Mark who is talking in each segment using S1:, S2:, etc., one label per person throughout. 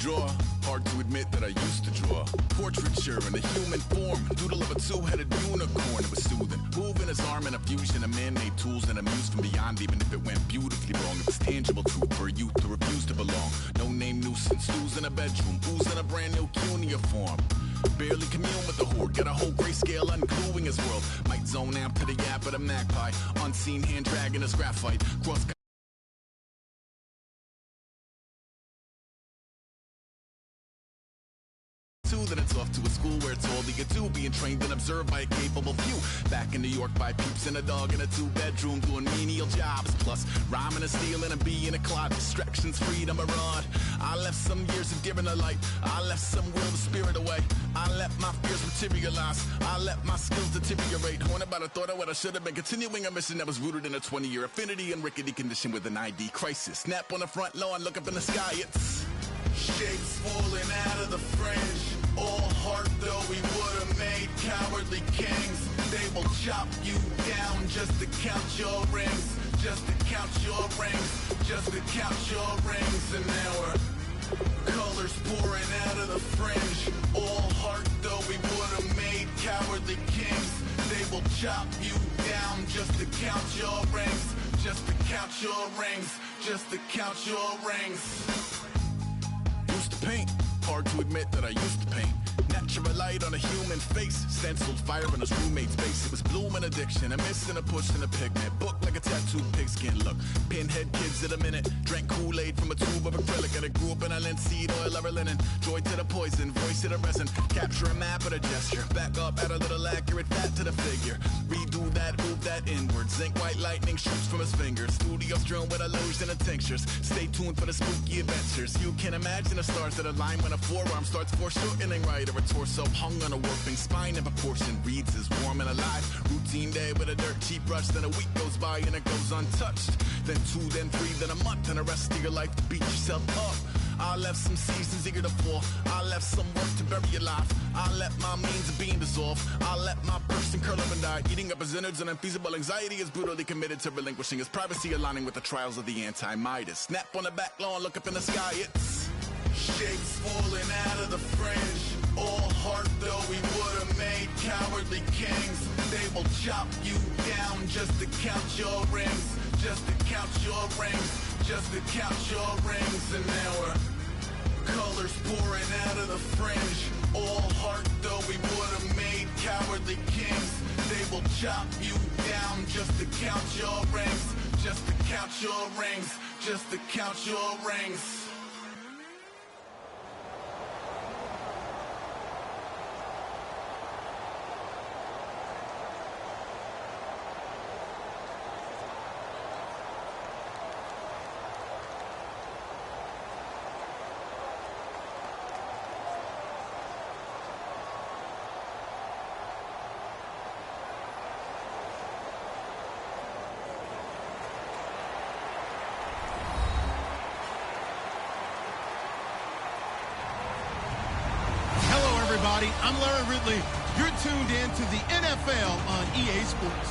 S1: draw. Hard to admit that I used to draw. Portraiture in a human form. Doodle of a two-headed unicorn. It was soothing. Moving his arm in a fusion of man-made tools and a muse from beyond. Even if it went beautifully wrong, it was tangible truth for a youth to refuse to belong. No name nuisance. Who's in a bedroom? Who's in a brand new cuneiform? Barely commune with the horde. Got a whole grayscale ungluing his world. Might zone amp to the yap of a magpie. Unseen hand dragging his graphite. Cross then it's off to a school where it's all that you do, being trained and observed by a capable few. Back in New York by peeps and a dog in a two-bedroom doing menial jobs, plus rhyming and stealing and being a clod. Distractions, freedom, a rod. I left some years of giving a light. I left some will the spirit away. I let my fears materialize. I let my skills deteriorate. Haunted by the thought of what I should have been. Continuing a mission that was rooted in a 20-year affinity and rickety condition with an ID crisis. Snap on the front lawn, look up in the sky, it's shapes falling out of the fringe. All heart though we would've made cowardly kings. They will chop you down just to count your rings. Just to count your rings. Just to count your rings. And now we're colors pouring out of the fringe. All heart though we would've made cowardly kings. They will chop you down just to count your rings. Just to count your rings. Just to count your rings. Used to paint. Hard to admit that I used to paint. Natural light on a human face. Stenciled fire in his roommate's face. It was bloom and addiction. A miss and a push and a pigment. Book like a tattooed pigskin look. Pinhead kids at a minute. Drank Kool-Aid from a tube of acrylic. And I grew up in a linseed oil or a linen. Joy to the poison. Voice to the resin. Capture a map of a gesture. Back up, add a little accurate fat to the figure. Redo that, move that inward. Zinc white lightning shoots from his fingers. Studio strewn with illusion and tinctures. Stay tuned for the spooky adventures. You can imagine the stars that align when a forearm starts foreshortening right, or a torso hung on a warping spine in proportion. Reads as warm and alive. Routine day with a dirt cheap brush. Then a week goes by and it goes untouched. Then 2, then 3, then a month, and the rest of your life to beat yourself up. I left some seasons eager to fall. I left some work to bury alive. I let my means of being dissolve. I let my person curl up and die. Eating up his innards and unfeasible anxiety is brutally committed to relinquishing his privacy, aligning with the trials of the anti-Midas. Snap on the back lawn, look up in the sky, it's shapes falling out of the fringe. All heart though we would've made cowardly kings. They will chop you down just to count your rings. Just to count your rings. Just to count your rings. And now we're colors pouring out of the fringe. All heart though we would've made cowardly kings. They will chop you down just to count your rings. Just to count your rings. Just to count your rings.
S2: I'm Larry Ridley. You're tuned in to the NFL on EA Sports.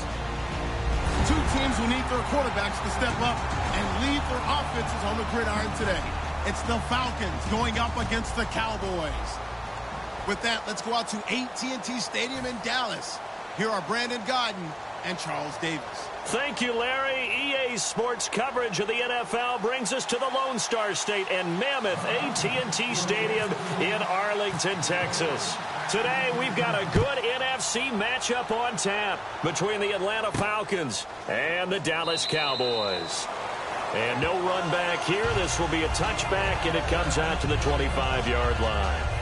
S2: Two teams will need their quarterbacks to step up and lead their offenses on the gridiron today. It's the Falcons going up against the Cowboys. With that, let's go out to AT&T Stadium in Dallas. Here are Brandon Godden and Charles Davis.
S3: Thank you, Larry. EA Sports coverage of the NFL brings us to the Lone Star State and mammoth AT&T Stadium in Arlington, Texas. Today, we've got a good NFC matchup on tap between the Atlanta Falcons and the Dallas Cowboys. And no run back here. This will be a touchback, and it comes out to the 25-yard line.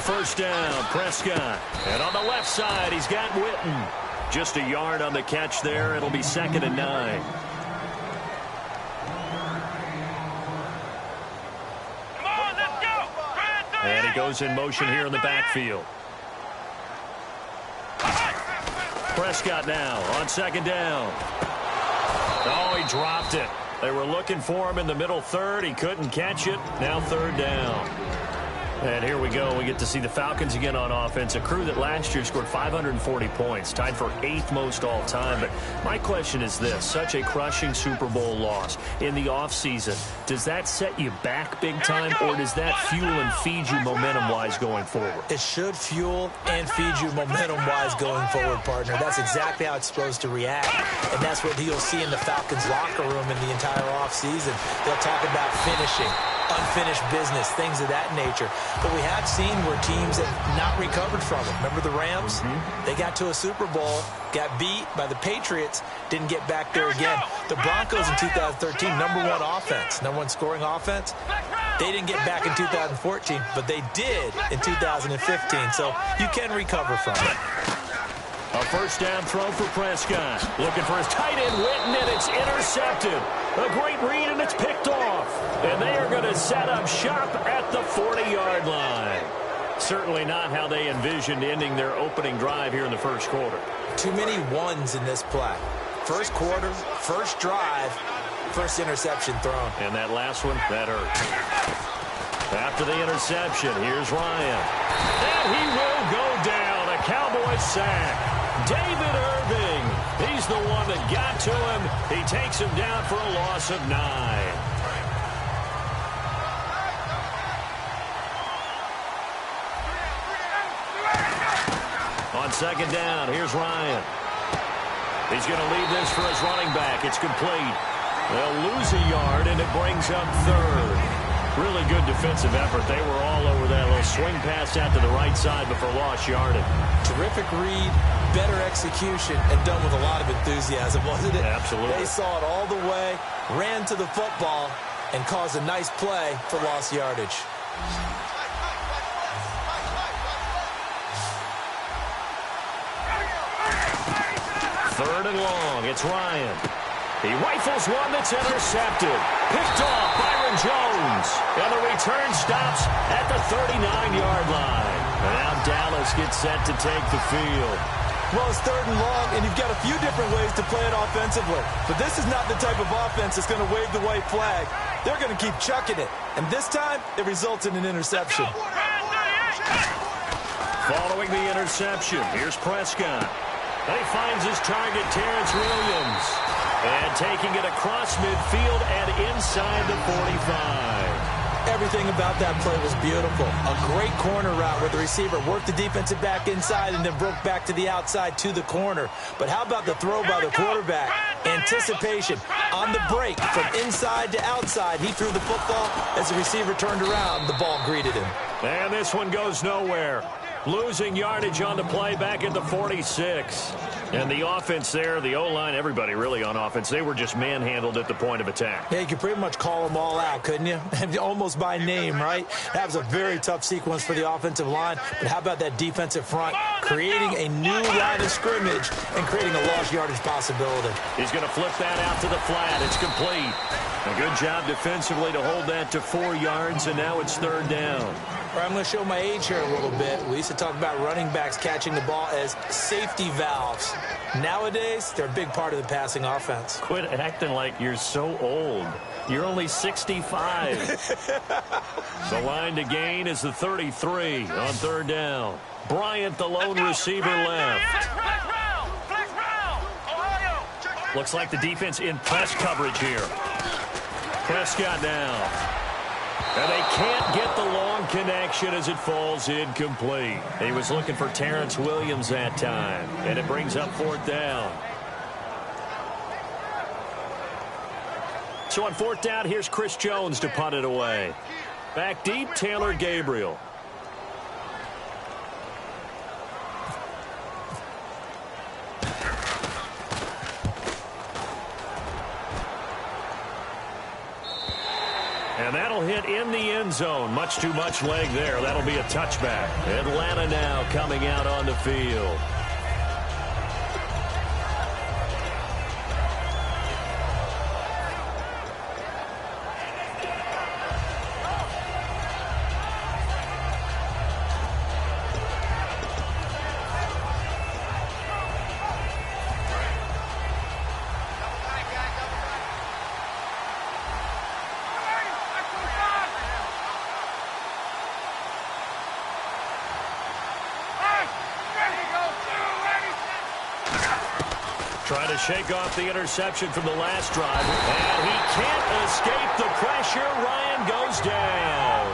S3: first down, Prescott. And on the left side, he's got Witten. Just a yard on the catch there. It'll be 2nd and 9. And he goes in motion here in the backfield. Prescott now on 2nd down. Oh, he dropped it. They were looking for him in the middle third. He couldn't catch it. Now 3rd down. And here we go. We get to see the Falcons again on offense, a crew that last year scored 540 points, tied for 8th most all time. But my question is this, such a crushing Super Bowl loss in the offseason, does that set you back big time, or does that fuel and feed you momentum-wise going forward?
S4: It should fuel and feed you momentum-wise going forward, partner. That's exactly how it's supposed to react, and that's what you'll see in the Falcons locker room in the entire offseason. They'll talk about finishing, unfinished business, things of that nature. But we have seen where teams have not recovered from it. Remember the Rams? They got to a Super Bowl, got beat by the Patriots, didn't get back there again. The Broncos in 2013, #1 offense, #1 scoring offense. They didn't get back in 2014, but they did in 2015. So you can recover from it.
S3: A first down throw for Prescott. Looking for his tight end, Witten, and it's intercepted. A great read, and it's picked off. And they are going to set up shop at the 40-yard line. Certainly not how they envisioned ending their opening drive here in the first quarter.
S4: Too many ones in this play. First quarter, first drive, first interception thrown.
S3: And that last one, that hurt. After the interception, here's Ryan. And he will go down. A Cowboys sack. David Irving, he's the one that got to him. He takes him down for a loss of 9. On 2nd down, here's Ryan. He's going to leave this for his running back. It's complete. They'll lose a yard, and it brings up 3rd. Really good defensive effort. They were all over that little swing pass out to the right side before lost yardage.
S4: Terrific read, better execution, and done with a lot of enthusiasm, wasn't it?
S3: Absolutely.
S4: They saw it all the way, ran to the football, and caused a nice play for lost yardage.
S3: 3rd and long. It's Ryan. He rifles one that's intercepted. Picked off Byron Jones. And the return stops at the 39-yard line. Now Dallas gets set to take the field.
S4: Well, it's 3rd and long, and you've got a few different ways to play it offensively. But this is not the type of offense that's going to wave the white flag. They're going to keep chucking it. And this time, it results in an interception.
S3: Following the interception, here's Prescott. And he finds his target, Terrence Williams. And taking it across midfield and inside the 45.
S4: Everything about that play was beautiful. A great corner route where the receiver worked the defensive back inside and then broke back to the outside to the corner. But how about the throw by the quarterback? Anticipation on the break from inside to outside. He threw the football. As the receiver turned around, the ball greeted him.
S3: And this one goes nowhere. Losing yardage on the play back at the 46. And the offense there, the O-line, everybody really on offense, they were just manhandled at the point of attack.
S4: Yeah, you could pretty much call them all out, couldn't you? Almost by name, right? That was a very tough sequence for the offensive line. But how about that defensive front creating a new line of scrimmage and creating a lost yardage possibility?
S3: He's going to flip that out to the flat. It's complete. A good job defensively to hold that to 4 yards, and now it's 3rd down.
S4: All right, I'm going to show my age here a little bit. We used to talk about running backs catching the ball as safety valves. Nowadays, they're a big part of the passing offense.
S3: Quit acting like you're so old. You're only 65. The line to gain is the 33 on 3rd down. Bryant, the lone receiver, left. Looks like the defense in press coverage here. Prescott now. And they can't get the long connection as it falls incomplete. He was looking for Terrence Williams that time. And it brings up 4th down. So on 4th down, here's Chris Jones to punt it away. Back deep, Taylor Gabriel. And that'll hit in the end zone. Much too much leg there. That'll be a touchback. Atlanta now coming out on the field. Trying to shake off the interception from the last drive. And he can't escape the pressure. Ryan goes down.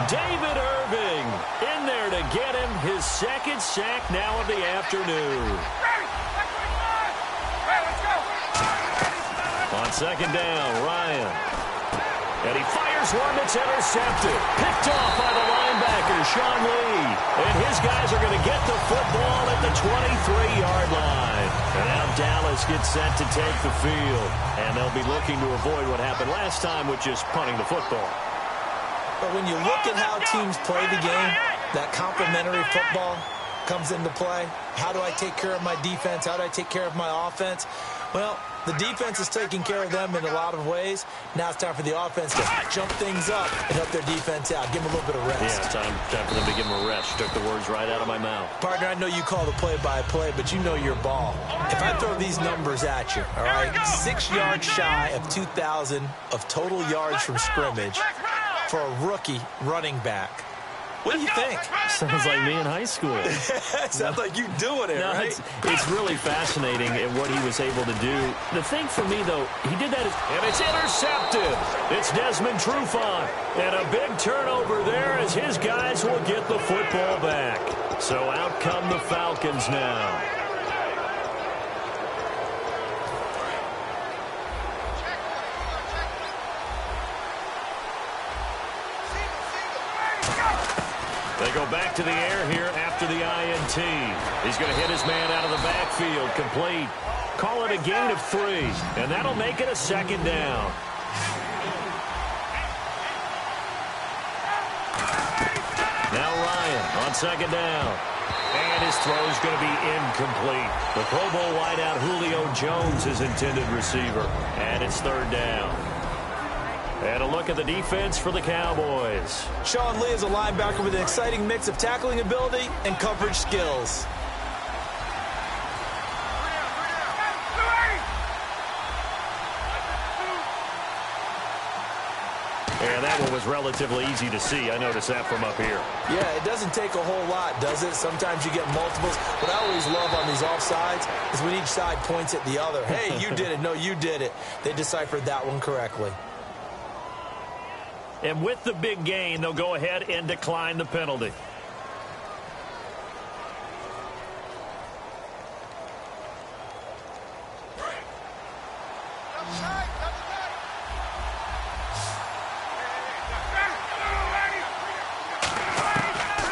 S3: David Irving in there to get him his second sack now of the afternoon. On second down, Ryan. And he fires one that's intercepted. Picked off by the linebacker, Sean Lee. And his guys are going to get the football at the 23-yard line. And now Dallas gets set to take the field. And they'll be looking to avoid what happened last time, which is punting the football.
S4: But when you look at how teams play the game, that complementary football comes into play. How do I take care of my defense? How do I take care of my offense? Well, the defense is taking care of them in a lot of ways. Now it's time for the offense to jump things up and help their defense out. Give them a little bit of rest.
S3: Yeah, it's time for them to give them a rest. You took the words right out of my mouth.
S4: Partner, I know you call the play-by-play, but you know your ball. If I throw these numbers at you, all right, 6 yards shy of 2,000 of total yards from scrimmage for a rookie running back. What do you think?
S3: Sounds like me in high school.
S4: Sounds like you doing it,
S3: no,
S4: right?
S3: It's really fascinating at what he was able to do. The thing for me, though, he did that, and it's intercepted. It's Desmond Trufant. And a big turnover there as his guys will get the football back. So out come the Falcons now. They go back to the air here after the INT. He's going to hit his man out of the backfield, complete. Call it a gain of 3, and that'll make it a second down. Now Ryan on second down. And his throw is going to be incomplete. The Pro Bowl wideout Julio Jones is intended receiver. And it's third down. And a look at the defense for the Cowboys.
S4: Sean Lee is a linebacker with an exciting mix of tackling ability and coverage skills.
S3: And that one was relatively easy to see. I noticed that from up here.
S4: Yeah, it doesn't take a whole lot, does it? Sometimes you get multiples. What I always love on these offsides is when each side points at the other. Hey, you did it. No, you did it. They deciphered that one correctly.
S3: And with the big gain, they'll go ahead and decline the penalty.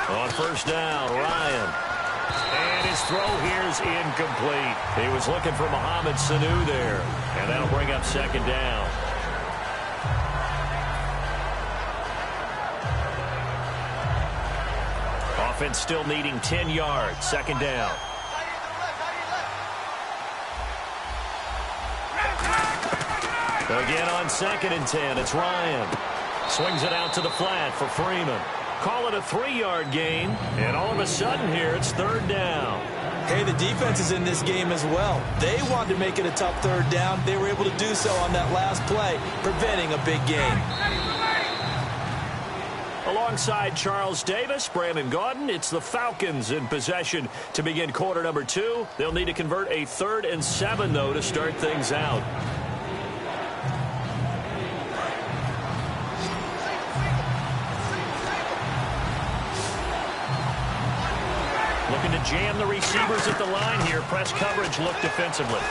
S3: On first down, Ryan. And his throw here is incomplete. He was looking for Mohamed Sanu there. And that'll bring up second down. Offense still needing 10 yards. Second down. Again on second and 10. It's Ryan. Swings it out to the flat for Freeman. Call it a 3-yard gain. And all of a sudden here, it's third down.
S4: Hey, the defense is in this game as well. They wanted to make it a tough third down. They were able to do so on that last play, preventing a big gain.
S3: Alongside Charles Davis, Brandon Gaudin, it's the Falcons in possession to begin quarter number 2. They'll need to convert a 3rd and 7, though, to start things out. Looking to jam the receivers at the line here. Press coverage look defensively.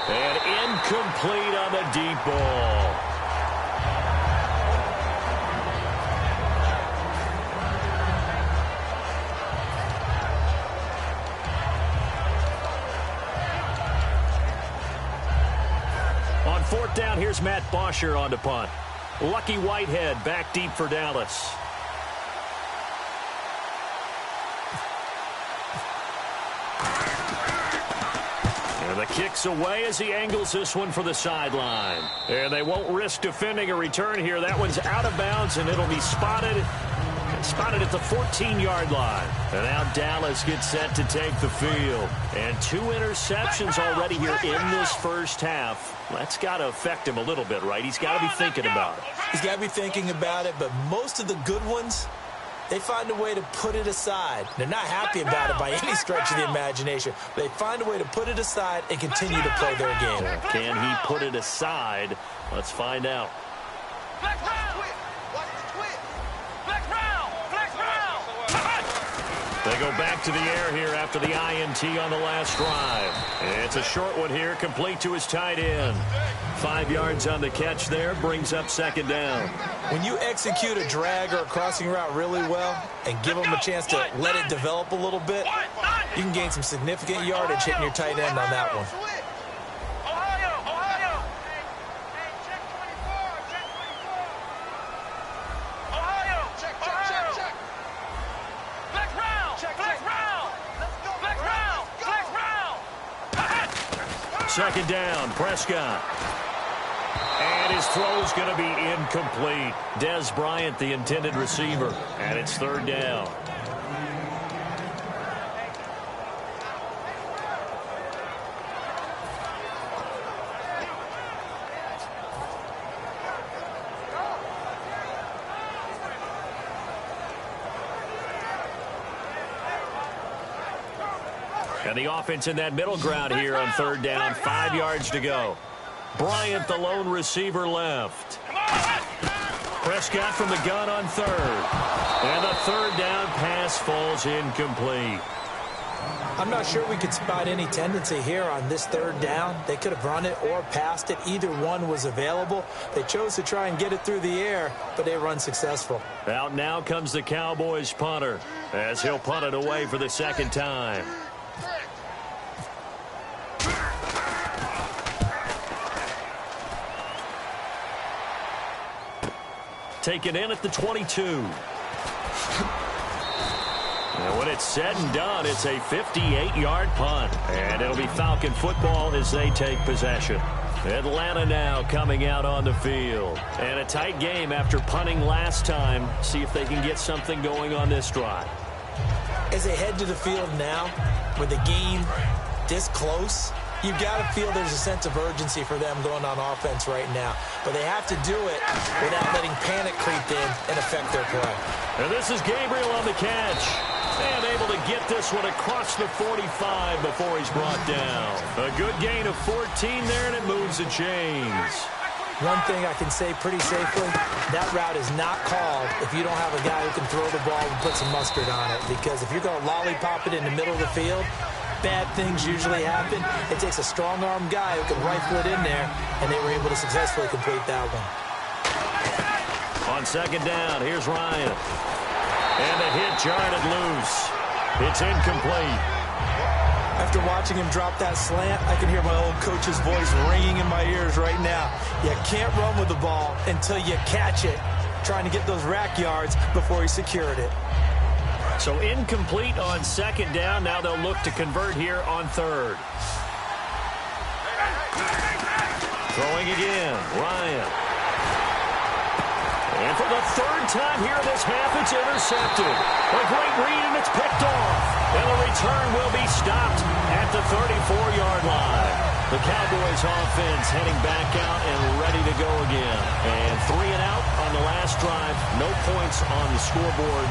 S3: And incomplete on the deep ball. fourth down, here's Matt Bosher on to punt. Lucky Whitehead back deep for Dallas. And the kick's away as he angles this one for the sideline. And they won't risk defending a return here. That one's out of bounds, and it'll be spotted at the 14-yard line. And now Dallas gets set to take the field. And 2 interceptions already here in this first half. That's got to affect him a little bit, right? He's got to be thinking about it.
S4: He's got to be thinking about it, but most of the good ones, they find a way to put it aside. They're not happy about it by any stretch of the imagination. They find a way to put it aside and continue to play their game.
S3: Can he put it aside? Let's find out. They go back to the air here after the INT on the last drive. It's a short one here, complete to his tight end. 5 yards on the catch there, brings up second down.
S4: When you execute a drag or a crossing route really well and give them a chance to let it develop a little bit, you can gain some significant yardage hitting your tight end on that one.
S3: Second down, Prescott. And his throw's going to be incomplete. Dez Bryant, the intended receiver. And it's third down. And the offense in that middle ground here on third down. 5 yards to go. Bryant, the lone receiver, left. Prescott from the gun on third. And the third down pass falls incomplete.
S4: I'm not sure we could spot any tendency here on this third down. They could have run it or passed it. Either one was available. They chose to try and get it through the air, but they were unsuccessful.
S3: Out now comes the Cowboys punter as he'll punt it away for the second time. Taken in at the 22. And when it's said and done, it's a 58-yard punt. And it'll be Falcon football as they take possession. Atlanta now coming out on the field. And a tight game after punting last time. See if they can get something going on this drive.
S4: As they head to the field now, with the game this close, you've got to feel there's a sense of urgency for them going on offense right now. But they have to do it without letting panic creep in and affect their play.
S3: And this is Gabriel on the catch. And able to get this one across the 45 before he's brought down. A good gain of 14 there, and it moves the chains.
S4: One thing I can say pretty safely, that route is not called if you don't have a guy who can throw the ball and put some mustard on it. Because if you're going to lollipop it in the middle of the field, bad things usually happen. It takes a strong-arm guy who can rifle it in there, and they were able to successfully complete that one.
S3: On second down, here's Ryan. And the hit jarred it loose. It's incomplete.
S4: After watching him drop that slant, I can hear my old coach's voice ringing in my ears right now. You can't run with the ball until you catch it, trying to get those rack yards before he secured it.
S3: So incomplete on second down. Now they'll look to convert here on third. Throwing again, Ryan. And for the third time here this half, it's intercepted. A great read, and it's picked off. And the return will be stopped at the 34-yard line. The Cowboys offense heading back out and ready to go again. And 3 and out on the last drive. No points on the scoreboard.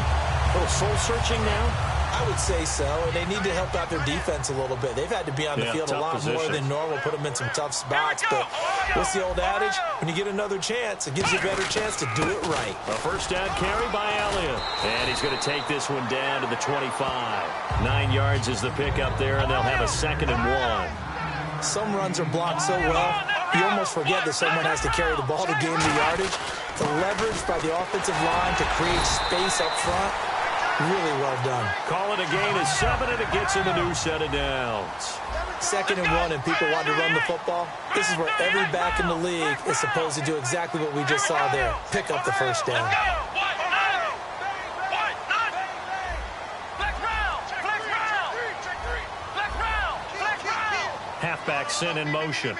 S3: A little soul-searching now?
S4: I would say so, and they need to help out their defense a little bit. They've had to be on the field a lot more than normal, put them in some tough spots. But what's the old adage? When you get another chance, it gives you a better chance to do it right.
S3: A first down carry by Elliott. And he's going to take this one down to the 25. 9 yards is the pickup there, and they'll have a 2nd and 1.
S4: Some runs are blocked so well, you almost forget that someone has to carry the ball to gain the yardage. The leverage by the offensive line to create space up front, Really well done.
S3: Call it a gain of 7, and it gets him a new set of downs.
S4: 2nd and 1, and people want to run the football. This is where every back in the league is supposed to do exactly what we just saw there. Pick up the first down.
S3: Halfback sent in motion.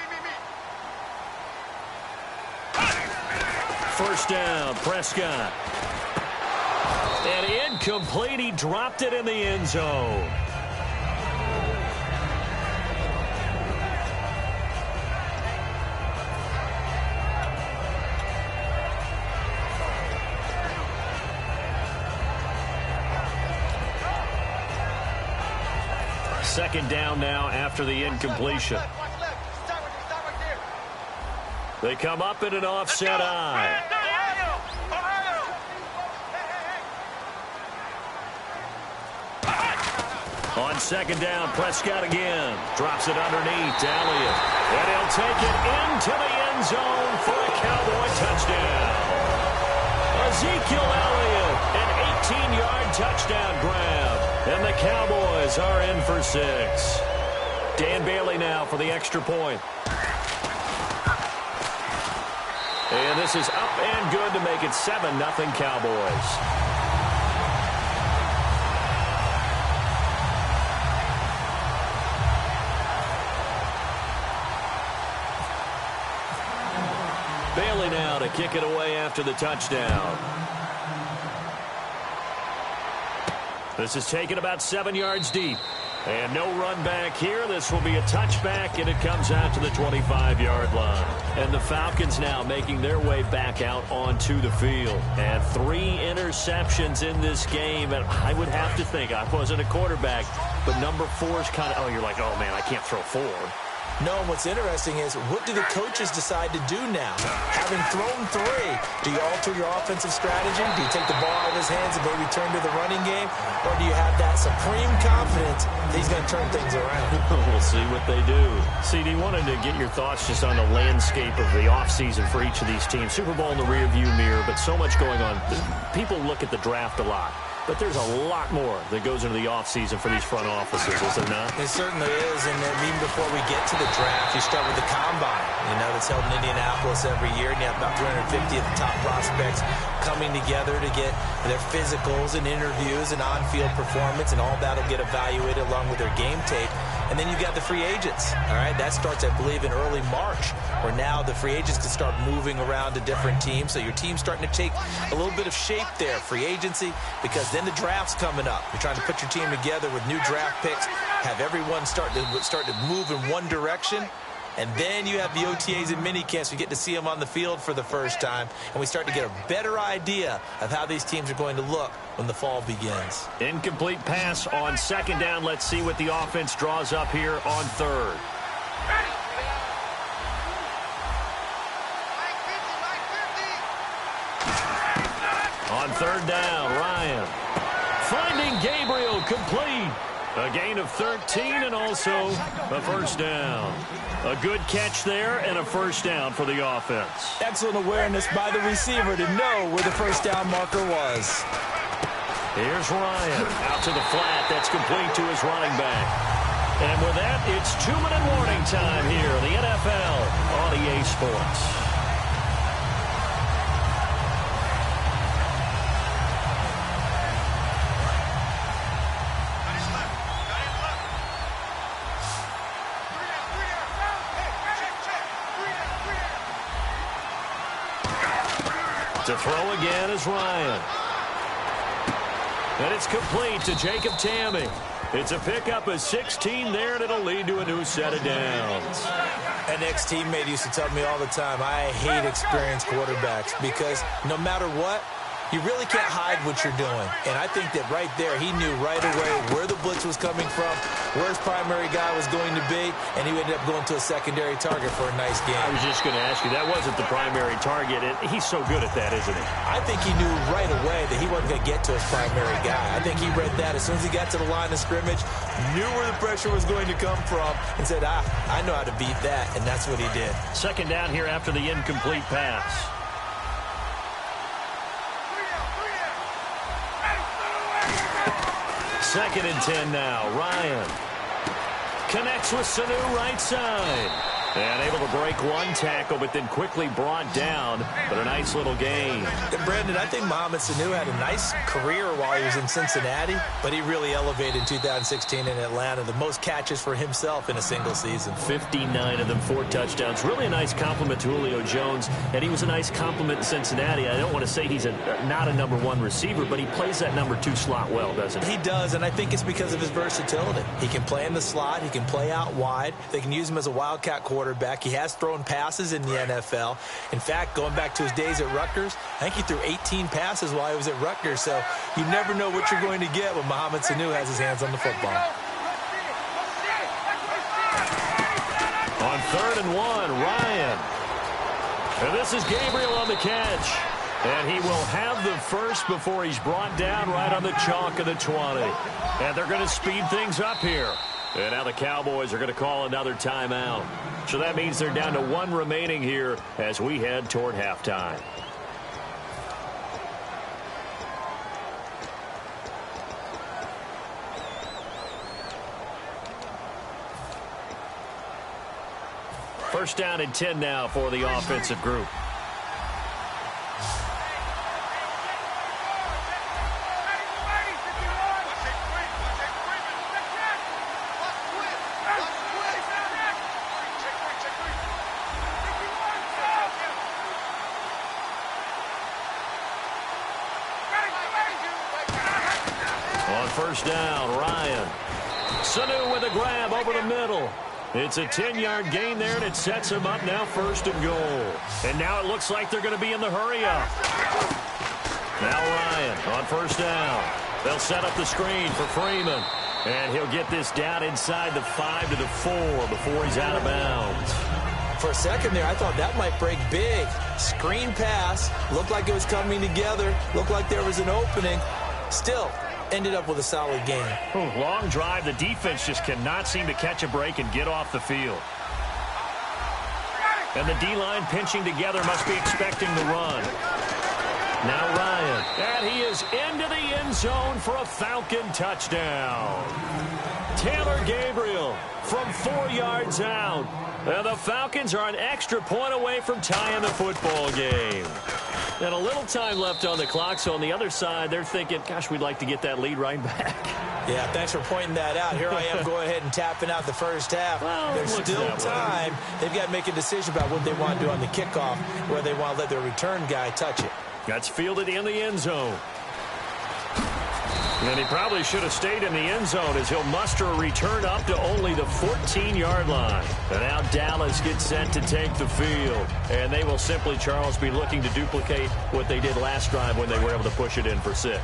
S3: First down, Prescott. And incomplete. He dropped it in the end zone. Second down now after the incompletion. They come up in an offset eye. On second down, Prescott again. Drops it underneath to Elliott. And he'll take it into the end zone for a Cowboy touchdown. Ezekiel Elliott, an 18-yard touchdown grab. And the Cowboys are in for 6. Dan Bailey now for the extra point. And this is up and good to make it 7-0 Cowboys. Bailey now to kick it away after the touchdown. This is taken about 7 yards deep. And no run back here. This will be a touchback, and it comes out to the 25-yard line. And the Falcons now making their way back out onto the field. And 3 interceptions in this game. And I would have to think, I wasn't a quarterback, but number 4 is kind of, you're like, oh, man, I can't throw 4.
S4: No, what's interesting is, what do the coaches decide to do now? Having thrown 3, do you alter your offensive strategy? Do you take the ball out of his hands and maybe turn to the running game? Or do you have that supreme confidence that he's going to turn things around?
S3: We'll see what they do. CD, wanted to get your thoughts just on the landscape of the offseason for each of these teams. Super Bowl in the rearview mirror, but so much going on. People look at the draft a lot. But there's a lot more that goes into the offseason for these front offices, is there not?
S4: It certainly is, and even before we get to the draft, you start with the combine. You know, that's held in Indianapolis every year, and you have about 350 of the top prospects coming together to get their physicals and interviews and on-field performance, and all that will get evaluated along with their game tape. And then you've got the free agents, all right? That starts, I believe, in early March, where now the free agents can start moving around to different teams. So your team's starting to take a little bit of shape there, free agency, because then the draft's coming up. You're trying to put your team together with new draft picks, have everyone start to move in one direction. And then you have the OTAs and minicamps. We get to see them on the field for the first time. And we start to get a better idea of how these teams are going to look when the fall begins.
S3: Incomplete pass on second down. Let's see what the offense draws up here on third. On third down, Ryan. Finding Gabriel, complete. A gain of 13 and also a first down. A good catch there and a first down for the offense.
S4: Excellent awareness by the receiver to know where the first down marker was.
S3: Here's Ryan out to the flat. That's complete to his running back. And with that, it's 2-minute warning time here in the NFL on EA Sports. To throw again is Ryan. And it's complete to Jacob Tamme. It's a pickup of 16 there, and it'll lead to a new set of downs.
S4: An ex-teammate used to tell me all the time, I hate experienced quarterbacks because no matter what, you really can't hide what you're doing. And I think that right there, he knew right away where the blitz was coming from, where his primary guy was going to be, and he ended up going to a secondary target for a nice game.
S3: I was just going to ask you, that wasn't the primary target, and he's so good at that, isn't he?
S4: I think he knew right away that he wasn't going to get to his primary guy. I think he read that as soon as he got to the line of scrimmage, knew where the pressure was going to come from, and said, I know how to beat that, and that's what he did.
S3: Second down here after the incomplete pass. 2nd and 10 now. Ryan connects with Sanu right side. And able to break one tackle, but then quickly brought down. But a nice little gain.
S4: And Brandon, I think Mohamed Sanu had a nice career while he was in Cincinnati, but he really elevated in 2016 in Atlanta. The most catches for himself in a single season.
S3: 59 of them, 4 touchdowns. Really a nice compliment to Julio Jones, and he was a nice compliment in Cincinnati. I don't want to say he's not a number 1 receiver, but he plays that number 2 slot well, doesn't he?
S4: He does, and I think it's because of his versatility. He can play in the slot. He can play out wide. They can use him as a wildcat quarterback. He has thrown passes in the NFL. In fact, going back to his days at Rutgers, I think he threw 18 passes while he was at Rutgers. So you never know what you're going to get when Mohamed Sanu has his hands on the football.
S3: On 3rd and 1, Ryan. And this is Gabriel on the catch. And he will have the first before he's brought down right on the chalk of the 20. And they're going to speed things up here. And now the Cowboys are going to call another timeout. So that means they're down to 1 remaining here as we head toward halftime. First down and 10 now for the offensive group. First down, Ryan. Sanu with a grab over the middle. It's a 10-yard gain there, and it sets him up now 1st and goal. And now it looks like they're going to be in the hurry-up. Now Ryan on 1st down. They'll set up the screen for Freeman. And he'll get this down inside the 5 to the 4 before he's out of bounds.
S4: For a second there, I thought that might break big. Screen pass. Looked like it was coming together. Looked like there was an opening. Still ended up with a solid game.
S3: Long drive. The defense just cannot seem to catch a break and get off the field. And the D-line pinching together must be expecting the run. Now Ryan. And he is into the end zone for a Falcon touchdown. Taylor Gabriel from 4 yards out. And the Falcons are an extra point away from tying the football game. And a little time left on the clock, so on the other side, they're thinking, gosh, we'd like to get that lead right back.
S4: Yeah, thanks for pointing that out. Here I am going ahead and tapping out the first half.
S3: Well,
S4: there's still time. They've got to make a decision about what they want to do on the kickoff, where they want to let their return guy touch it.
S3: That's fielded in the end zone. And he probably should have stayed in the end zone as he'll muster a return up to only the 14-yard line. And now Dallas gets set to take the field. And they will simply, Charles, be looking to duplicate what they did last drive when they were able to push it in for 6.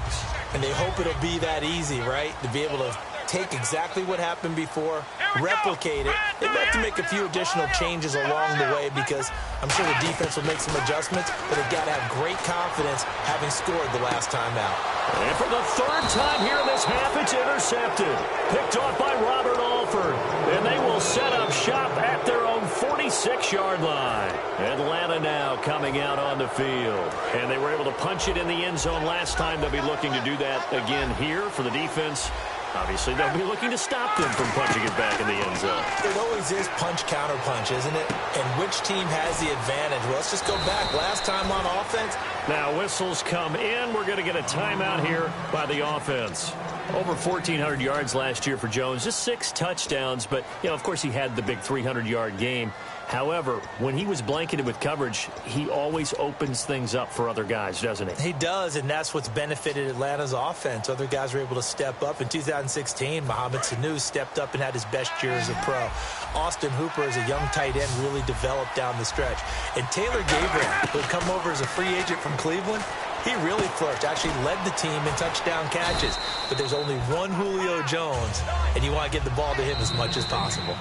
S4: And they hope it'll be that easy, right? To be able to take exactly what happened before, replicate it. They've got to make a few additional changes along the way because I'm sure the defense will make some adjustments, but they've got to have great confidence having scored the last time out.
S3: And for the 3rd time here in this half, it's intercepted. Picked off by Robert Alford. And they will set up shop at their own 46-yard line. Atlanta now coming out on the field. And they were able to punch it in the end zone last time. They'll be looking to do that again here for the defense. Obviously, they'll be looking to stop them from punching it back in the end zone.
S4: It always is punch-counter-punch, isn't it? And which team has the advantage? Well, let's just go back. Last time on offense.
S3: Now, whistles come in. We're going to get a timeout here by the offense. Over 1,400 yards last year for Jones. Just 6 touchdowns. But, you know, of course, he had the big 300-yard game. However, when he was blanketed with coverage, he always opens things up for other guys, doesn't he?
S4: He does, and that's what's benefited Atlanta's offense. Other guys were able to step up. In 2016, Mohamed Sanu stepped up and had his best year as a pro. Austin Hooper, as a young tight end, really developed down the stretch. And Taylor Gabriel, who had come over as a free agent from Cleveland, he really flourished, actually led the team in touchdown catches. But there's only one Julio Jones, and you want to get the ball to him as much as possible.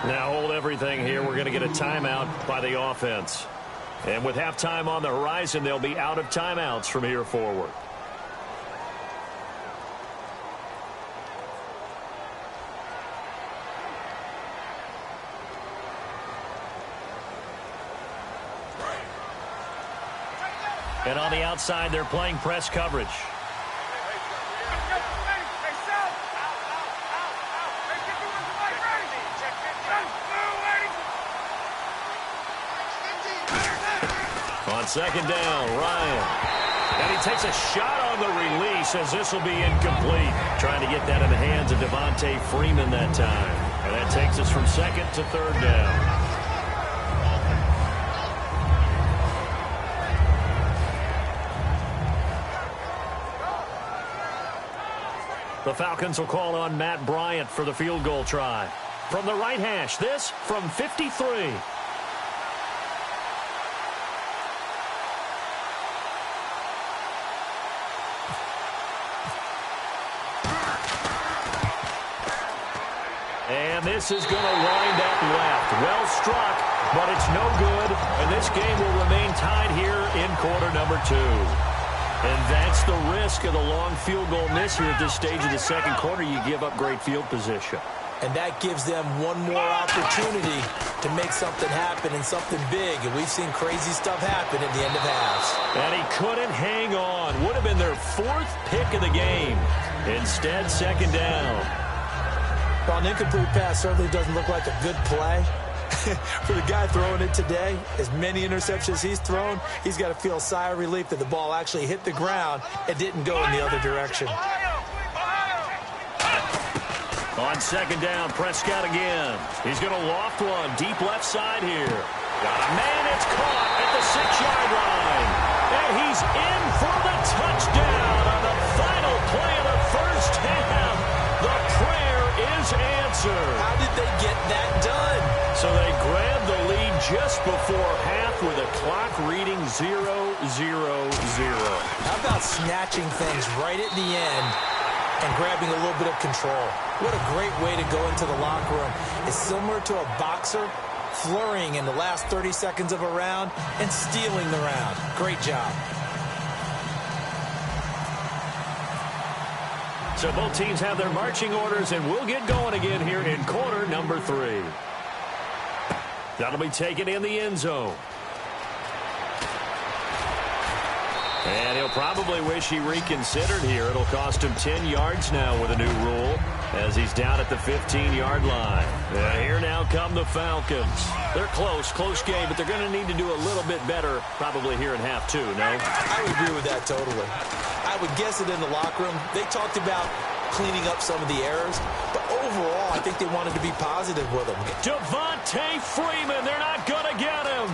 S3: Now hold everything here. We're going to get a timeout by the offense. And with halftime on the horizon, they'll be out of timeouts from here forward. And on the outside, they're playing press coverage. On second down, Ryan. And he takes a shot on the release as this will be incomplete. Trying to get that in the hands of Devontae Freeman that time. And that takes us from second to third down. The Falcons will call on Matt Bryant for the field goal try. From the right hash, this from 53. And this is going to wind up left. Well struck, but it's no good. And this game will remain tied here in quarter number 2. And that's the risk of the long field goal miss here at this stage of the second quarter. You give up great field position.
S4: And that gives them one more opportunity to make something happen and something big. And we've seen crazy stuff happen at the end of halves.
S3: And he couldn't hang on. Would have been their 4th pick of the game. Instead, second down.
S4: Well, an incomplete pass certainly doesn't look like a good play. For the guy throwing it today, as many interceptions he's thrown, he's got to feel a sigh of relief that the ball actually hit the ground and didn't go in the other direction.
S3: On second down, Prescott again. He's going to loft one deep left side here. Got a man, it's caught at the 6-yard line. And he's in for the touchdown on the final play of the first half. The prayer is answered.
S4: How did they get that done?
S3: So they grabbed the lead just before half with a clock reading 0-0-0.
S4: How about snatching things right at the end and grabbing a little bit of control? What a great way to go into the locker room. It's similar to a boxer flurrying in the last 30 seconds of a round and stealing the round. Great job.
S3: So both teams have their marching orders, and we'll get going again here in quarter number 3. That'll be taken in the end zone. And he'll probably wish he reconsidered here. It'll cost him 10 yards now with a new rule as he's down at the 15-yard line. And here now come the Falcons. They're close game, but they're going to need to do a little bit better probably here in half 2, no?
S4: I would agree with that totally. I would guess it in the locker room. They talked about cleaning up some of the errors, but overall, I think they wanted to be positive with him.
S3: Devontae Freeman, they're not going to get him.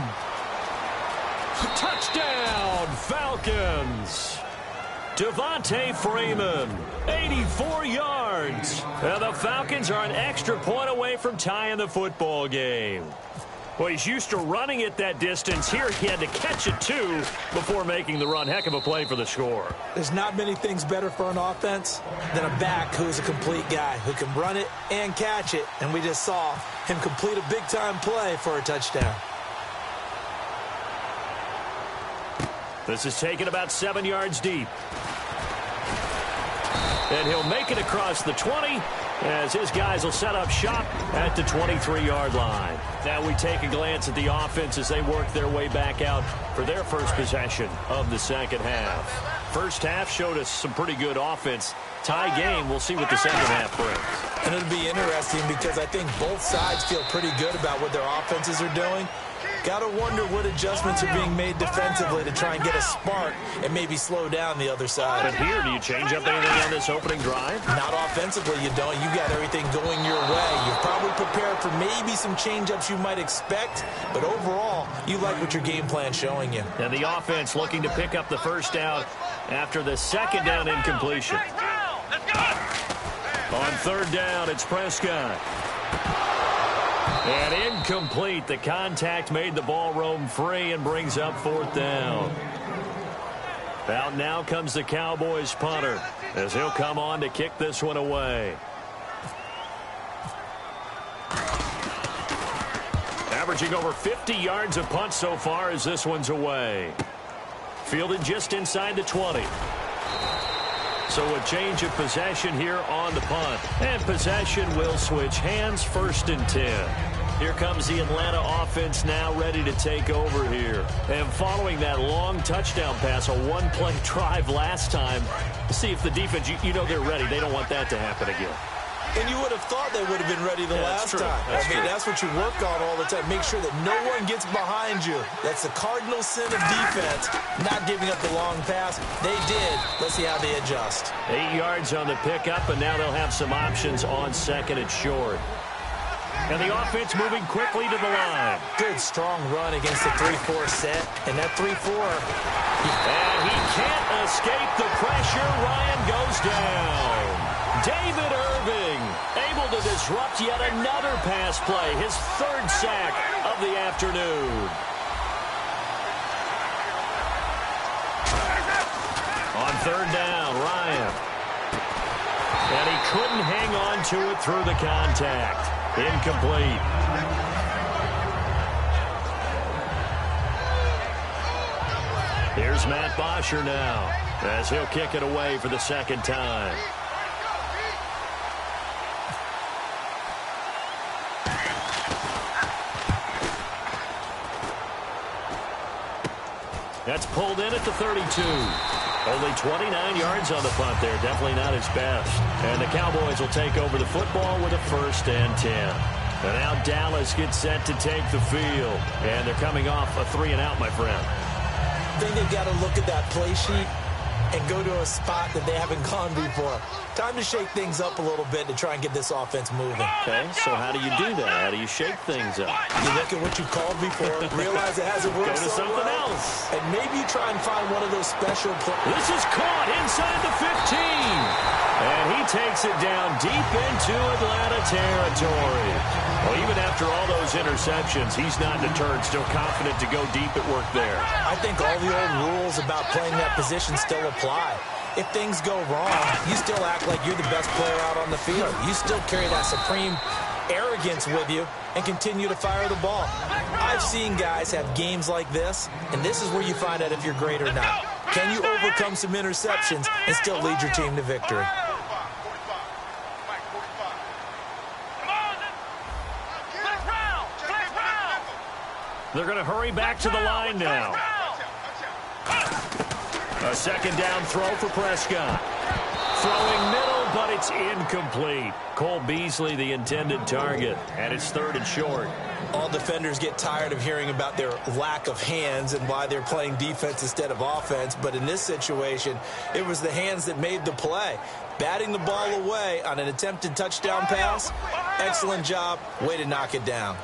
S3: Touchdown, Falcons. Devontae Freeman, 84 yards. And the Falcons are an extra point away from tying the football game. Well, he's used to running it that distance. Here he had to catch it, too, before making the run. Heck of a play for the score.
S4: There's not many things better for an offense than a back who's a complete guy who can run it and catch it. And we just saw him complete a big-time play for a touchdown.
S3: This is taken about 7 yards deep. And he'll make it across the 20 as his guys will set up shop at the 23-yard line. Now we take a glance at the offense as they work their way back out for their first possession of the second half. First half showed us some pretty good offense. Tie game, we'll see what the second half brings.
S4: And it'll be interesting because I think both sides feel pretty good about what their offenses are doing. Got to wonder what adjustments are being made defensively to try and get a spark and maybe slow down the other side.
S3: But here, do you change up anything on this opening drive?
S4: Not offensively, you don't. You got everything going your way. You're probably prepared for maybe some change-ups you might expect, but overall, you like what your game plan's showing you.
S3: And the offense looking to pick up the first down after the second down incompletion. On third down, it's Prescott. And incomplete. The contact made the ball roam free and brings up fourth down. Out now comes the Cowboys punter as he'll come on to kick this one away. Averaging over 50 yards of punt so far as this one's away. Fielded just inside the 20. So a change of possession here on the punt. And possession will switch hands, 1st and 10. Here comes the Atlanta offense now ready to take over here. And following that long touchdown pass, a one-play drive last time, see if the defense, you know they're ready. They don't want that to happen again.
S4: And you would have thought they would have been ready the last time. That's what you work on all the time. Make sure that no one gets behind you. That's the cardinal sin of defense, not giving up the long pass. They did. Let's see how they adjust.
S3: 8 yards on the pickup, and now they'll have some options on second and short. And the offense moving quickly to the line.
S4: Good, strong run against the 3-4 set. And that 3-4.
S3: And he can't escape the pressure. Ryan goes down. David Irving able to disrupt yet another pass play. His third sack of the afternoon. On third down, Ryan. And he couldn't hang on to it through the contact. Incomplete. Here's Matt Bosher now as he'll kick it away for the second time. That's pulled in at the 32. Only 29 yards on the punt there. Definitely not his best. And the Cowboys will take over the football with a 1st and 10. And now Dallas gets set to take the field. And they're coming off a 3-and-out, my friend.
S4: I think they've got to look at that play sheet and go to a spot that they haven't gone before. Time to shake things up a little bit to try and get this offense moving.
S3: Okay, so how do you do that? How do you shake things up?
S4: You look at what you called before, realize it hasn't worked.
S3: Go to something else.
S4: And maybe you try and find one of those special plays.
S3: This is caught inside the 15. And he takes it down deep into Atlanta territory. Well, even after all those interceptions, he's not deterred, still confident to go deep at work there.
S4: I think all the old rules about playing that position still apply. If things go wrong, you still act like you're the best player out on the field. You still carry that supreme arrogance with you and continue to fire the ball. I've seen guys have games like this, and this is where you find out if you're great or not. Can you overcome some interceptions and still lead your team to victory?
S3: They're going to hurry back to the line now. A second down throw for Prescott. Throwing middle, but it's incomplete. Cole Beasley, the intended target, and it's 3rd and short.
S4: All defenders get tired of hearing about their lack of hands and why they're playing defense instead of offense. But in this situation, it was the hands that made the play. Batting the ball away on an attempted touchdown pass. Excellent job. Way to knock it down.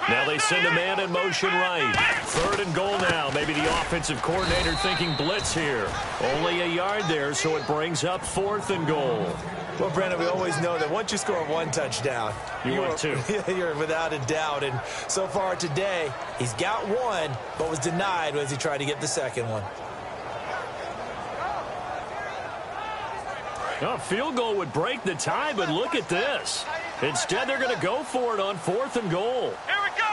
S3: Now they send a man in motion right. 3rd and goal now. Maybe the offensive coordinator thinking blitz here. Only a yard there, so it brings up 4th and goal.
S4: Well, Brandon, we always know that once you score 1 touchdown,
S3: you're 2.
S4: You're without a doubt. And so far today, he's got 1, but was denied as he tried to get the second one.
S3: A field goal would break the tie, but look at this. Instead, they're going to go for it on 4th and goal.
S5: Here we go.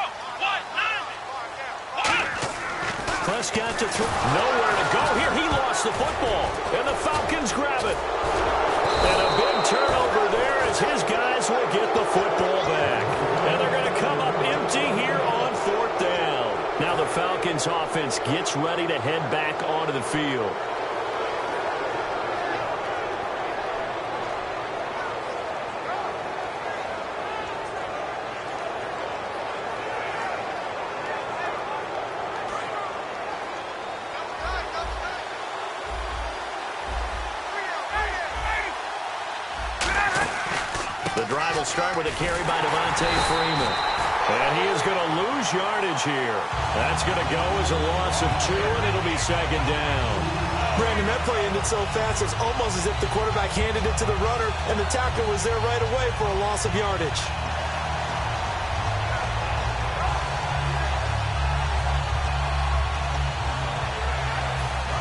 S3: Prescott to throw. Nowhere to go. Here, he lost the football, and the Falcons grab it. And a big turnover there as his guys will get the football back. And they're going to come up empty here on 4th down. Now the Falcons offense gets ready to head back onto the field. The drive will start with a carry by Devontae Freeman. And he is going to lose yardage here. That's going to go as a loss of 2, and it'll be 2nd down.
S4: Brandon, that play ended so fast, it's almost as if the quarterback handed it to the runner, and the tackle was there right away for a loss of yardage.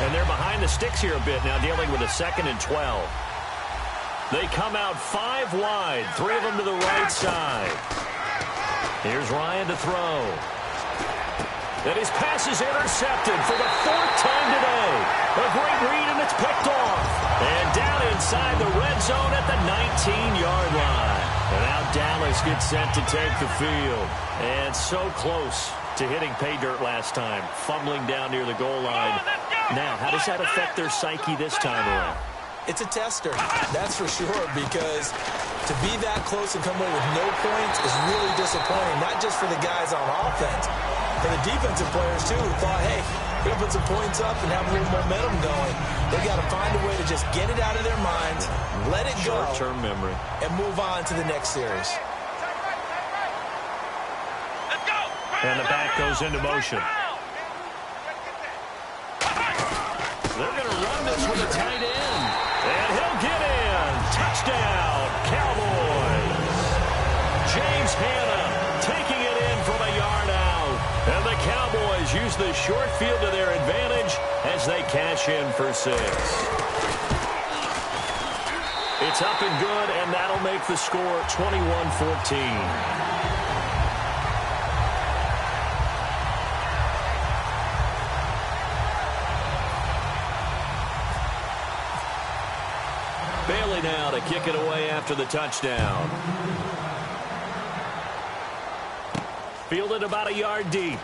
S3: And they're behind the sticks here a bit now, dealing with a 2nd and 12. They come out 5 wide, 3 of them to the right side. Here's Ryan to throw. And his pass is intercepted for the 4th time today. A great read, and it's picked off. And down inside the red zone at the 19-yard line. And now Dallas gets set to take the field. And so close to hitting pay dirt last time, fumbling down near the goal line. Now, how does that affect their psyche this time around?
S4: It's a tester, that's for sure, because to be that close and come away with no points is really disappointing, not just for the guys on offense, for the defensive players, too, who thought, hey, we're going to put some points up and have a little momentum going. They've got to find a way to just get it out of their minds, let it go,
S3: short-term memory,
S4: and move on to the next series.
S3: And the back goes into motion. They're going to run this with a tight end. And he'll get in. Touchdown, Cowboys. James Hanna taking it in from a yard out. And the Cowboys use the short field to their advantage as they cash in for 6. It's up and good, and that'll make the score 21-14. Bailey now to kick it away after the touchdown. Fielded about a yard deep.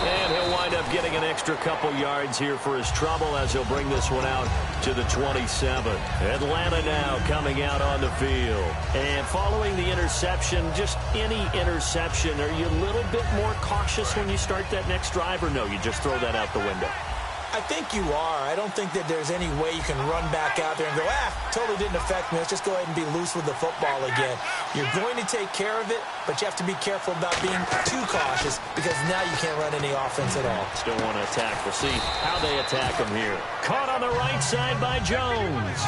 S3: And he'll wind up getting an extra couple yards here for his trouble as he'll bring this one out to the 27. Atlanta now coming out on the field. And following the interception, just any interception, are you a little bit more cautious when you start that next drive, or no, you just throw that out the window?
S4: I think you are. I don't think that there's any way you can run back out there and go, totally didn't affect me. Let's just go ahead and be loose with the football again. You're going to take care of it, but you have to be careful about being too cautious because now you can't run any offense at all.
S3: Still want to attack. We'll see how they attack him here. Caught on the right side by Jones.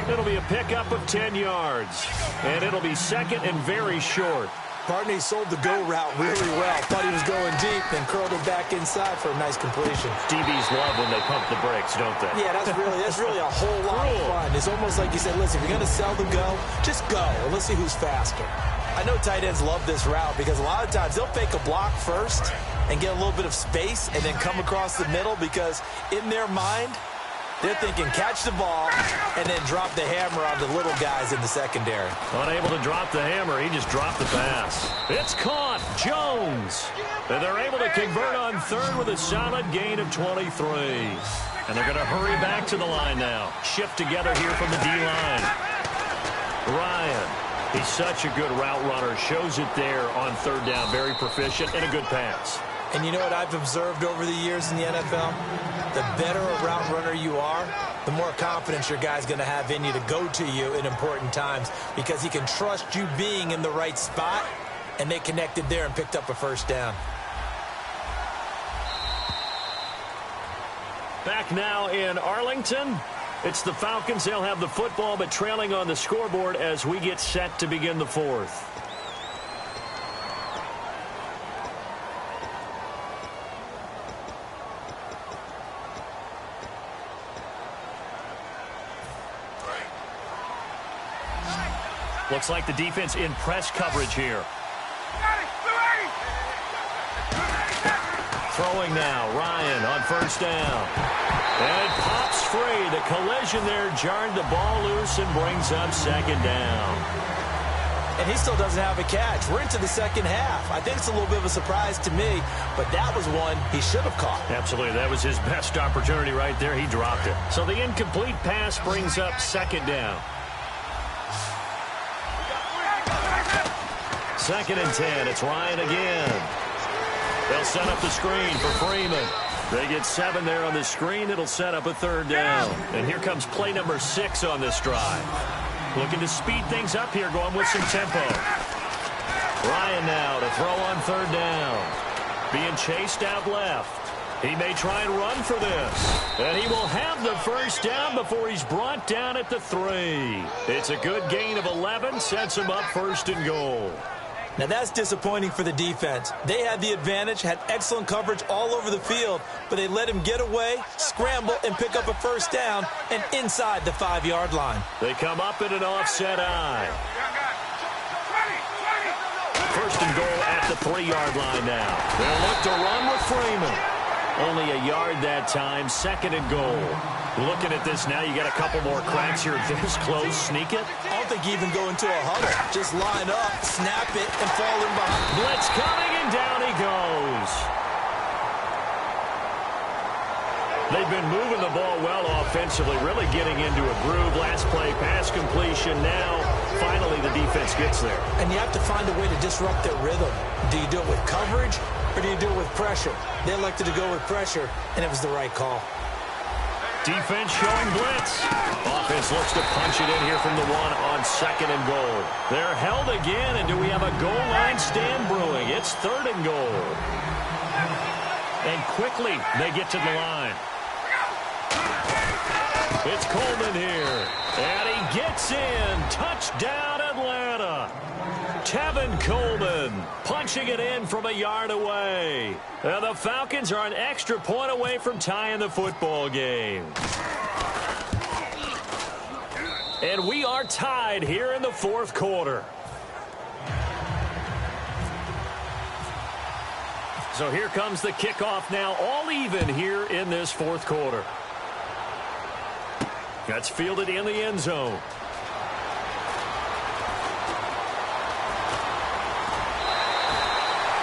S3: It'll be a pickup of 10 yards, and it'll be second and very short.
S4: Partney sold the go route really well. Thought he was going deep, then curled it back inside for a nice completion.
S3: DBs love when they pump the brakes, don't they?
S4: Yeah, that's really a whole lot of fun. It's almost like you said, listen, if you're going to sell the go, just go, and let's see who's faster. I know tight ends love this route because a lot of times they'll fake a block first and get a little bit of space and then come across the middle because in their mind, they're thinking catch the ball and then drop the hammer on the little guys in the secondary.
S3: Unable to drop the hammer, he just dropped the pass. It's caught, Jones. And they're able to convert on third with a solid gain of 23. And they're going to hurry back to the line now. Shift together here from the D-line. Ryan, he's such a good route runner. Shows it there on third down. Very proficient and a good pass.
S4: And you know what I've observed over the years in the NFL? The better a route runner you are, the more confidence your guy's going to have in you to go to you in important times because he can trust you being in the right spot, and they connected there and picked up a first down.
S3: Back now in Arlington. It's the Falcons. They'll have the football, but trailing on the scoreboard as we get set to begin the fourth. Looks like the defense in press coverage here. Throwing now, Ryan on first down. And it pops free. The collision there jarred the ball loose and brings up second down.
S4: And he still doesn't have a catch. We're into the second half. I think it's a little bit of a surprise to me, but that was one he should have caught. Absolutely. That was his best opportunity right there. He dropped it.
S3: So the incomplete pass brings up second down. Second and 10. It's Ryan again. They'll set up the screen for Freeman. They get 7 there on the screen. It'll set up a third down. And here comes play number 6 on this drive. Looking to speed things up here, going with some tempo. Ryan now to throw on third down. Being chased out left. He may try and run for this. And he will have the first down before he's brought down at the 3. It's a good gain of 11. Sets him up first and goal.
S4: Now that's disappointing for the defense. They had the advantage, had excellent coverage all over the field, but they let him get away, scramble, and pick up a first down, and inside the 5-yard line.
S3: They come up in an offset eye. First and goal at the 3-yard line now. They'll look to run with Freeman. Only a yard that time, second and goal. Looking at this now, you got a couple more cracks here. This close, sneak it.
S4: I don't think you even go into a huddle. Just line up, snap it, and fall in behind.
S3: Blitz coming, and down he goes. They've been moving the ball well offensively, really getting into a groove. Last play, pass completion. Now, finally, the defense gets there.
S4: And you have to find a way to disrupt their rhythm. Do you do it with coverage, or do you do it with pressure? They elected to go with pressure, and it was the right call.
S3: Defense showing blitz. Offense looks to punch it in here from the one on 2nd and goal. They're held again, and do we have a goal line stand brewing? It's 3rd and goal. And quickly, they get to the line. It's Coleman here. And he gets in. Touchdown, Atlanta. Tevin Coleman punching it in from a yard away. And the Falcons are an extra point away from tying the football game. And we are tied here in the 4th quarter. So here comes the kickoff now, all even here in this 4th quarter. That's fielded in the end zone.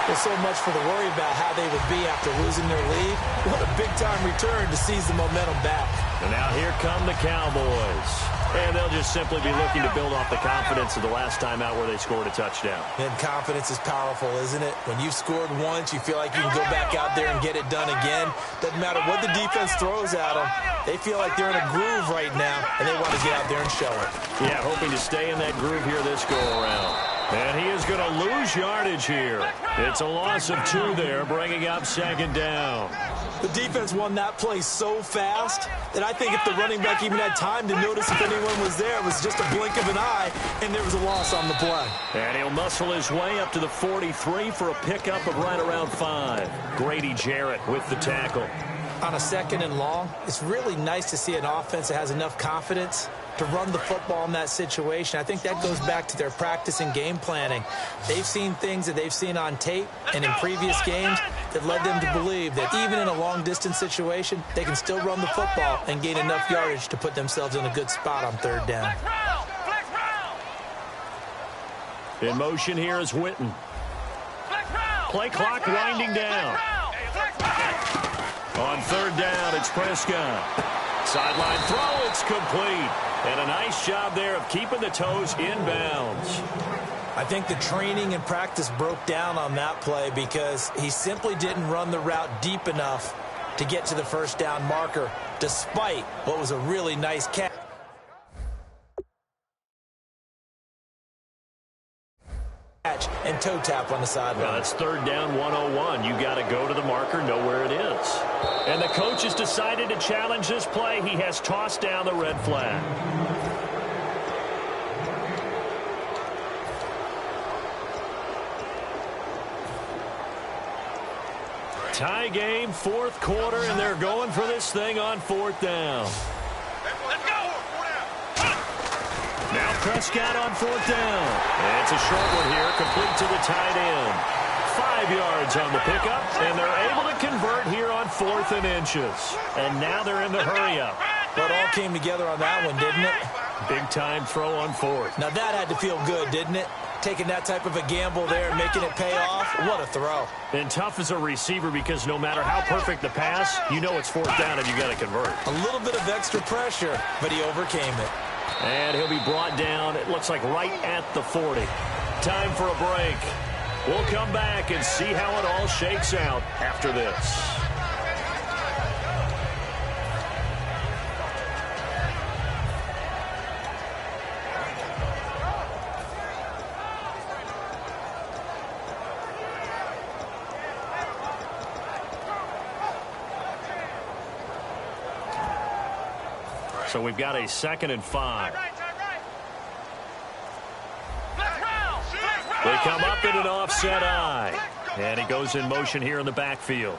S4: There's so much for the worry about how they would be after losing their lead. What a big-time return to seize the momentum back.
S3: And now here come the Cowboys. And they'll just simply be looking to build off the confidence of the last time out where they scored a touchdown.
S4: And confidence is powerful, isn't it? When you've scored once, you feel like you can go back out there and get it done again. Doesn't matter what the defense throws at them. They feel like they're in a groove right now, and they want to get out there and show it.
S3: Yeah, hoping to stay in that groove here this go-around. And he is going to lose yardage here. It's a loss of 2 there, bringing up 2nd down.
S4: The defense won that play so fast that I think if the running back even had time to notice if anyone was there, it was just a blink of an eye, and there was a loss on the play.
S3: And he'll muscle his way up to the 43 for a pickup of right around 5. Grady Jarrett with the tackle.
S4: On a 2nd and long, it's really nice to see an offense that has enough confidence to run the football in that situation. I think that goes back to their practice and game planning. They've seen things that they've seen on tape and in previous games that led them to believe that even in a long-distance situation, they can still run the football and gain enough yardage to put themselves in a good spot on 3rd down.
S3: In motion here is Witten. Play clock winding down. On 3rd down, it's Prescott. Sideline throw, it's complete. And a nice job there of keeping the toes inbounds.
S4: I think the training and practice broke down on that play because he simply didn't run the route deep enough to get to the 1st down marker, despite what was a really nice catch. And toe tap on the sideline.
S3: Well, it's 3rd down 101. You got to go to the marker, know where it is. And the coach has decided to challenge this play. He has tossed down the red flag. Tie game, 4th quarter, and they're going for this thing on 4th down. Now Prescott on 4th down. And it's a short one here, complete to the tight end. 5 yards on the pickup, and they're able to convert here on 4th and inches. And now they're in the hurry-up.
S4: But it all came together on that one, didn't it?
S3: Big-time throw on 4th.
S4: Now that had to feel good, didn't it? Taking that type of a gamble there and making it pay off. What a throw.
S3: And tough as a receiver because no matter how perfect the pass, you know it's 4th down and you got to convert.
S4: A little bit of extra pressure, but he overcame it.
S3: And he'll be brought down, it looks like right at the 40. Time for a break. We'll come back and see how it all shakes out after this. So we've got a 2nd and 5. They come up in an offset eye. And he goes in motion here in the backfield.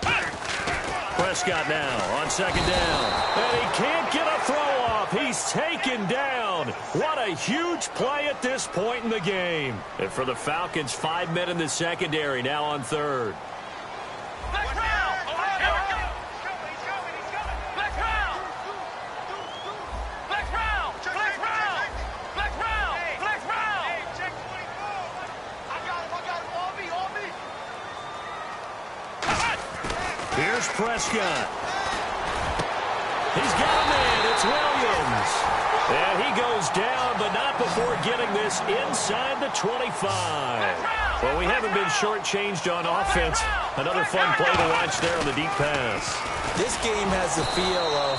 S3: Prescott now on 2nd down. And he can't get a throw off. He's taken down. What a huge play at this point in the game. And for the Falcons, 5 men in the secondary now on 3rd. Here's Prescott. He's got a man. It's Williams. And he goes down, but not before getting this inside the 25. Well, we haven't been shortchanged on offense. Another fun play to watch there on the deep pass.
S4: This game has the feel of,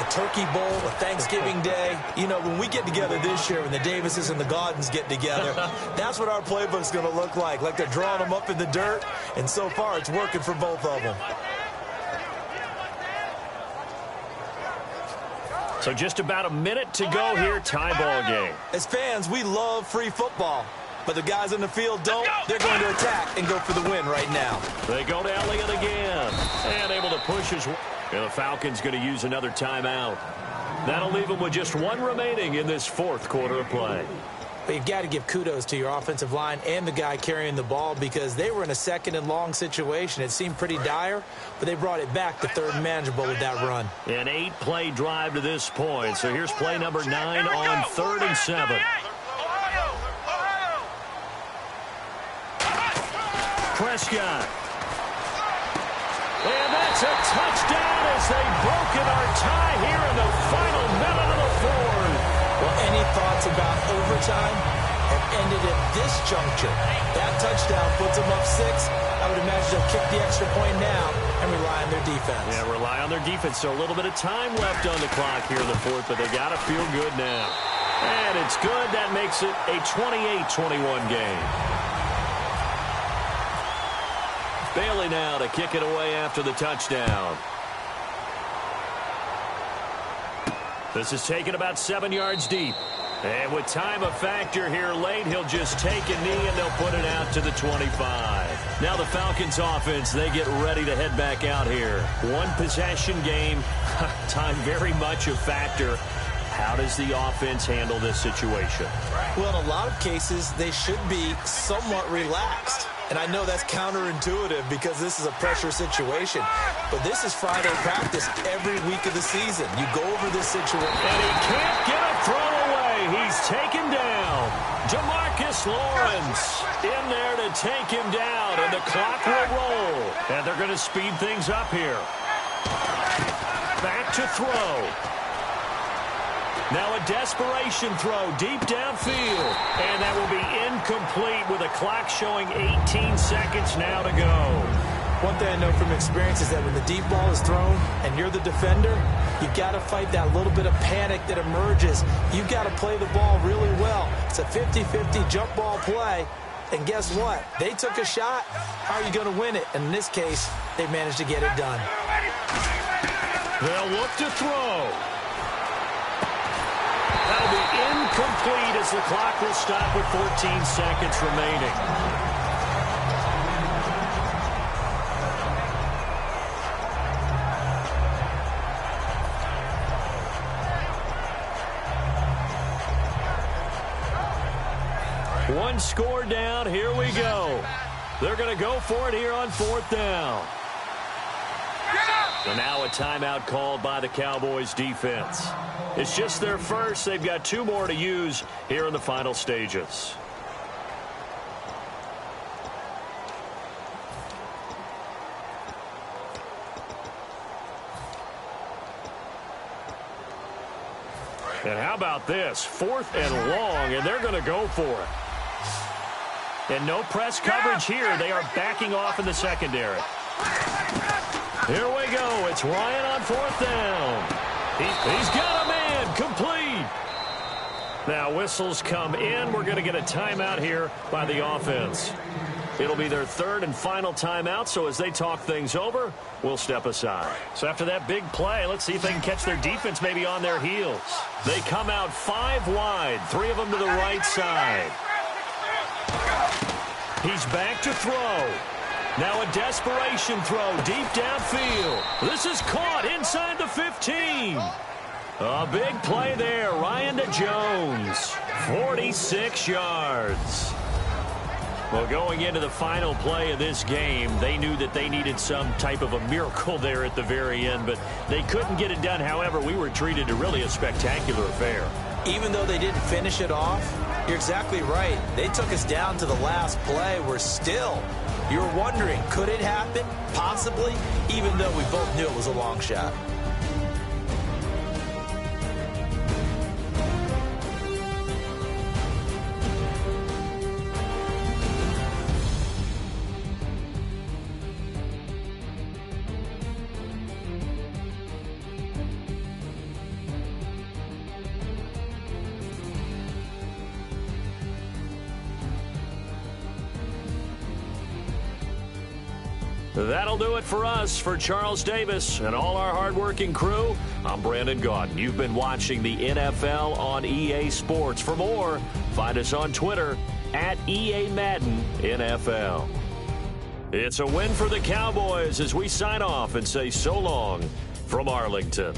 S4: a turkey bowl, a Thanksgiving day. You know, when we get together this year, when the Davises and the Gaudens get together, that's what our playbook's going to look like they're drawing them up in the dirt, and so far it's working for both of them.
S3: So just about a minute to go here, tie ball game.
S4: As fans, we love free football. But the guys in the field don't. They're going to attack and go for the win right now.
S3: They go to Elliott again. And able to push his... And the Falcons going to use another timeout. That'll leave them with just one remaining in this fourth quarter of play.
S4: But you've got to give kudos to your offensive line and the guy carrying the ball because they were in a second and long situation. It seemed pretty dire, but they brought it back to third and manageable with that run.
S3: An 8-play drive to this point. So here's play number 9 on 3rd and 7. Prescott. And that's a touchdown as they've broken our tie here in the final minute of the fourth.
S4: Well, any thoughts about overtime have ended at this juncture. That touchdown puts them up 6. I would imagine they'll kick the extra point now and rely on their defense.
S3: Yeah, rely on their defense. So a little bit of time left on the clock here in the fourth, but they got to feel good now. And it's good. That makes it a 28-21 game. Bailey now to kick it away after the touchdown. This is taken about 7 yards deep. And with time a factor here late, he'll just take a knee and they'll put it out to the 25. Now the Falcons offense, they get ready to head back out here. One possession game, time very much a factor. How does the offense handle this situation?
S4: Well, in a lot of cases, they should be somewhat relaxed. And I know that's counterintuitive because this is a pressure situation. But this is Friday practice every week of the season. You go over this situation.
S3: And he can't get a throw away. He's taken down. Jamarcus Lawrence in there to take him down. And the clock will roll. And they're going to speed things up here. Back to throw. Now a desperation throw deep downfield. And that will be incomplete with a clock showing 18 seconds now to go.
S4: One thing I know from experience is that when the deep ball is thrown and you're the defender, you've got to fight that little bit of panic that emerges. You've got to play the ball really well. It's a 50-50 jump ball play. And guess what? They took a shot. How are you going to win it? And in this case, they managed to get it done.
S3: They'll look to throw. That'll be incomplete as the clock will stop with 14 seconds remaining. One score down. Here we go. They're going to go for it here on 4th down. And now a timeout called by the Cowboys defense. It's just their first. They've got 2 more to use here in the final stages. And how about this? 4th and long, and they're going to go for it. And no press coverage here. They are backing off in the secondary. Here we go. It's Ryan on 4th down. He's got a man. Complete. Now whistles come in. We're going to get a timeout here by the offense. It'll be their 3rd and final timeout, so as they talk things over, we'll step aside. So after that big play, let's see if they can catch their defense maybe on their heels. They come out 5 wide, 3 of them to the right side. He's back to throw. Now a desperation throw deep downfield. This is caught inside the 15. A big play there. Ryan to Jones. 46 yards. Well, going into the final play of this game, they knew that they needed some type of a miracle there at the very end, but they couldn't get it done. However, we were treated to really a spectacular affair.
S4: Even though they didn't finish it off, you're exactly right. They took us down to the last play. We're still, you're wondering, could it happen? Possibly, even though we both knew it was a long shot.
S3: That'll do it for us. For Charles Davis and all our hardworking crew, I'm Brandon Gaudin. You've been watching the NFL on EA Sports. For more, find us on Twitter at EA Madden NFL. It's a win for the Cowboys as we sign off and say so long from Arlington.